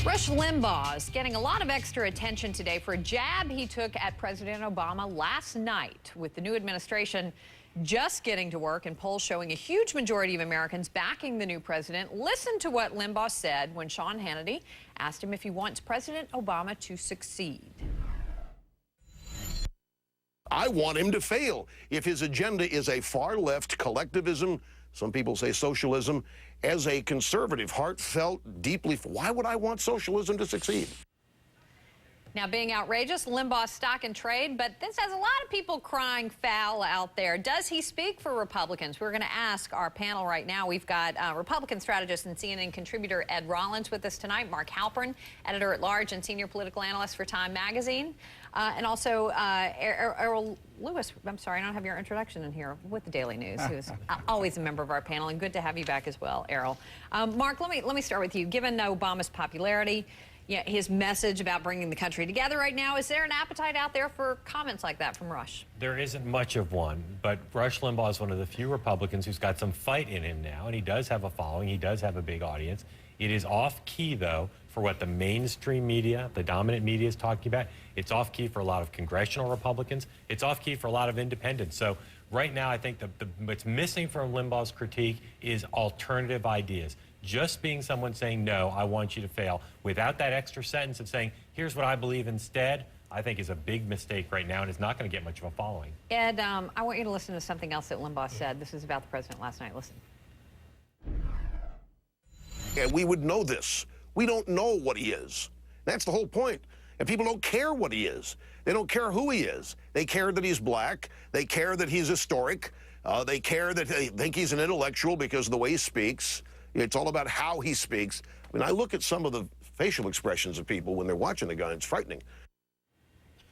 Rush Limbaugh is getting a lot of extra attention today for a jab he took at President Obama last night. With the new administration just getting to work and polls showing a huge majority of Americans backing the new president, listen to what Limbaugh said when Sean Hannity asked him if he wants President Obama to succeed. I want him to fail. If his agenda is a far-left collectivism, some people say socialism, as a conservative, heartfelt, deeply, why would I want socialism to succeed? Now, being outrageous, Limbaugh's stock and trade, but this has a lot of people crying foul out there. Does he speak for Republicans? We're going to ask our panel right now. We've got Republican strategist and CNN contributor Ed Rollins with us tonight, Mark Halperin, editor-at-large and senior political analyst for Time Magazine, and also Errol Lewis. I'm sorry, I don't have your introduction in here, with the Daily News, who's always a member of our panel, and good to have you back as well, Errol. Mark, let me start with you. Given Obama's popularity, his message about bringing the country together right now, is there an appetite out there for comments like that from Rush? There isn't much of one, but Rush Limbaugh is one of the few Republicans who's got some fight in him now, and he does have a following. He does have a big audience. It is off-key, though, for what the mainstream media, the dominant media, is talking about. It's off-key for a lot of congressional Republicans. It's off-key for a lot of independents. So right now, I think what's missing from Limbaugh's critique is alternative ideas. Just being someone saying, no, I want you to fail, without that extra sentence of saying, here's what I believe instead, I think is a big mistake right now and is not going to get much of a following. Ed, I want you to listen to something else that Limbaugh said. This is about the president last night. Listen. And we would know this. We don't know what he is. That's the whole point. And people don't care what he is. They don't care who he is. They care that he's black. They care that he's historic. They care that they think he's an intellectual because of the way he speaks. It's all about how he speaks. I mean, I look at some of the facial expressions of people when they're watching the guy, and it's frightening.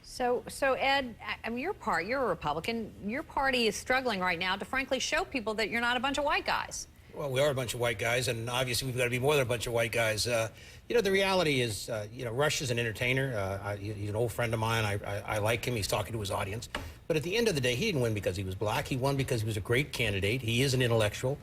So Ed, I mean, you're a Republican. Your party is struggling right now to frankly show people that you're not a bunch of white guys. Well, we are a bunch of white guys, and obviously we've got to be more than a bunch of white guys. The reality is, Rush is an entertainer. He's an old friend of mine. I like him. He's talking to his audience. But at the end of the day, he didn't win because he was black. He won because he was a great candidate. He is an intellectual.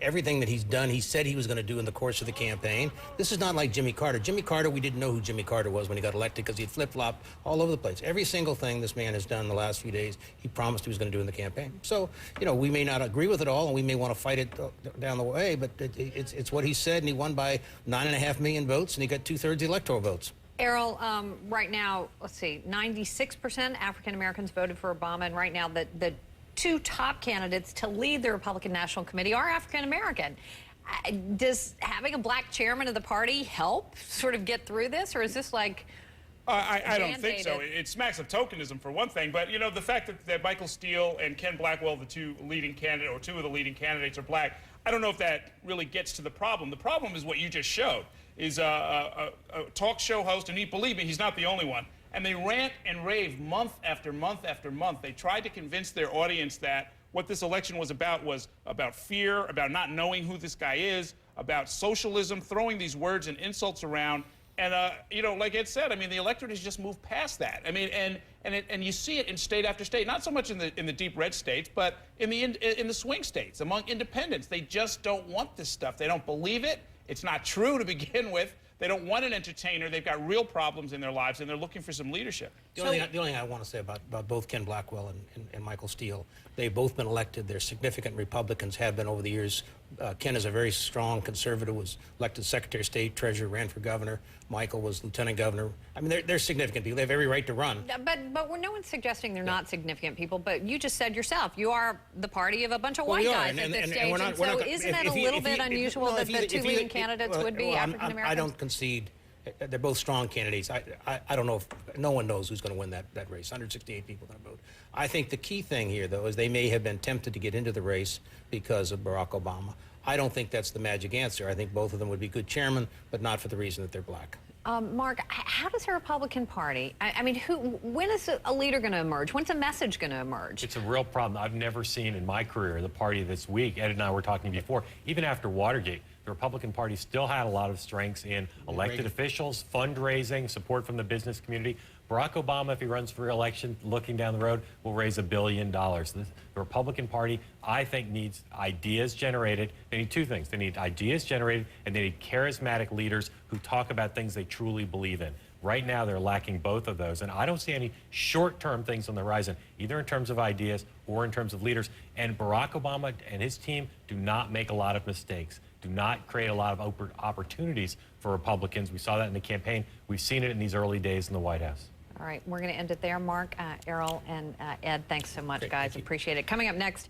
Everything that he's done, he said he was going to do in the course of the campaign. This is not like Jimmy Carter. Jimmy Carter, we didn't know who Jimmy Carter was when he got elected because he'd flip-flopped all over the place. Every single thing this man has done in the last few days, he promised he was going to do in the campaign. So, we may not agree with it all, and we may want to fight it down the way, but it's what he said, and he won by 9.5 million votes, and he got 2/3 the electoral votes. Errol, right now, let's see, 96% African Americans voted for Obama, and right now the two top candidates to lead the Republican National Committee are African American. Does having a black chairman of the party help sort of get through this, or is this like... I don't think so. It smacks of tokenism for one thing, but the fact that Michael Steele and Ken Blackwell, the two of the leading candidates, are black, I don't know if that really gets to the problem. The problem is what you just showed, is a talk show host, and believe me, he's not the only one, and they rant and rave month after month after month. They tried to convince their audience that what this election was about fear, about not knowing who this guy is, about socialism, throwing these words and insults around. And, like Ed said, I mean, the electorate has just moved past that. I mean, and you see it in state after state, not so much in the deep red states, but in the swing states, among independents. They just don't want this stuff. They don't believe it. It's not true to begin with. They don't want an entertainer. They've got real problems in their lives, and they're looking for some leadership. The only thing I want to say about both Ken Blackwell and Michael Steele, they've both been elected. They're significant Republicans, have been over the years. Ken is a very strong conservative, was elected Secretary of State, Treasurer, ran for governor. Michael was lieutenant governor. I mean, they're significant people. They have every right to run. But no one's suggesting they're not significant people, but you just said yourself, you are the party of a bunch of white guys at this stage. So isn't that a little bit unusual that the two leading candidates would be African Americans? I don't concede. They're both strong candidates. I don't know if no one knows who's going to win that race. 168 people are going to vote. I think the key thing here, though, is they may have been tempted to get into the race because of Barack Obama. I don't think that's the magic answer. I think both of them would be good chairmen, but not for the reason that they're black. Mark, how does the Republican Party, I mean, when is a leader going to emerge? When's a message going to emerge? It's a real problem. I've never seen in my career the party this week. Ed and I were talking before, even after Watergate, the Republican Party still had a lot of strengths in elected officials, fundraising, support from the business community. Barack Obama, if he runs for re-election, looking down the road, will raise $1 billion. The Republican Party, I think, needs ideas generated. They need two things. They need ideas generated, and they need charismatic leaders who talk about things they truly believe in. Right now, they're lacking both of those, and I don't see any short-term things on the horizon, either in terms of ideas or in terms of leaders. And Barack Obama and his team do not make a lot of mistakes, do not create a lot of opportunities for Republicans. We saw that in the campaign. We've seen it in these early days in the White House. All right, we're going to end it there. Mark, Errol, and Ed, thanks so much, guys. Appreciate it. Coming up next,